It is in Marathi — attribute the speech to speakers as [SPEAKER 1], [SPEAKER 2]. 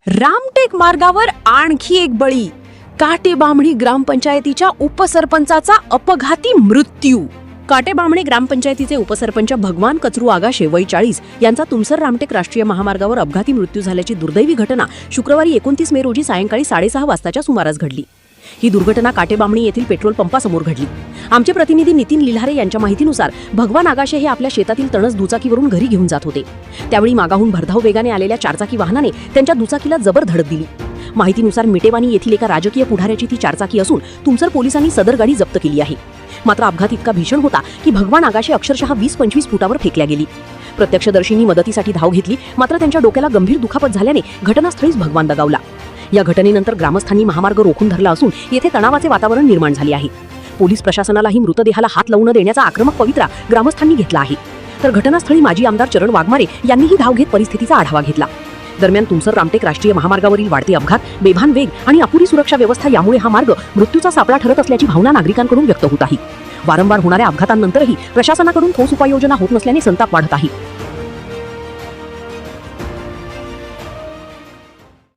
[SPEAKER 1] रामटेक मार्गावर आणखी एक बळी. काटेबामणी ग्रामपंचायतीच्या उपसरपंचाचा अपघाती मृत्यू. काटेबामणी ग्रामपंचायतीचे उपसरपंच भगवान कचरू आगाशे वय 40 यांचा तुमसर रामटेक राष्ट्रीय महामार्गावर अपघाती मृत्यू झाल्याची दुर्दैवी घटना शुक्रवारी 29 मे रोजी सायंकाळी 6:30 वाजताच्या सुमारास घडली. ही दुर्घटना काटेबामणी येथील पेट्रोल पंपासमोर घडली. आमचे प्रतिनिधी नितीन लिल्हारे यांच्या माहितीनुसार भगवान आगाशे हे आपल्या शेतातील तणस दुचाकीवरून घरी घेऊन जात होते. त्यावेळी मागाहून भरधाव वेगाने आलेल्या चारचाकी वाहनाने त्यांच्या दुचाकीला जबर धडक दिली. माहितीनुसार मिटेवानी येथील एका राजकीय पुढाऱ्याची ती चारचाकी असून तुमसर पोलिसांनी सदर गाडी जप्त केली आहे. मात्र अपघात इतका भीषण होता की भगवान आगाशे अक्षरशः 20-25 फुटावर फेकल्या गेली. प्रत्यक्षदर्शींनी मदतीसाठी धाव घेतली, मात्र त्यांच्या डोक्याला गंभीर दुखापत झाल्याने घटनास्थळीच भगवान दगावला. या घटनेनंतर ग्रामस्थांनी महामार्ग रोखून धरला असून येथे तणावाचे वातावरण निर्माण झाले आहे. पोलीस प्रशासनालाही मृतदेहाला हात लावून देण्याचा आक्रमक पवित्रा ग्रामस्थांनी घेतला आहे. तर घटनास्थळी माजी आमदार चरण वाघमारे यांनीही धाव घेत परिस्थितीचा आढावा घेतला. दरम्यान तुमसर रामटेक राष्ट्रीय महामार्गावरील वाढते अपघात, बेभान वेग आणि अपुरी सुरक्षा व्यवस्था यामुळे हा मार्ग मृत्यूचा सापळा ठरत असल्याची भावना नागरिकांकडून व्यक्त होत आहे. वारंवार होणाऱ्या अपघातांनंतरही प्रशासनाकडून ठोस उपाययोजना होत नसल्याने संताप वाढत आहे.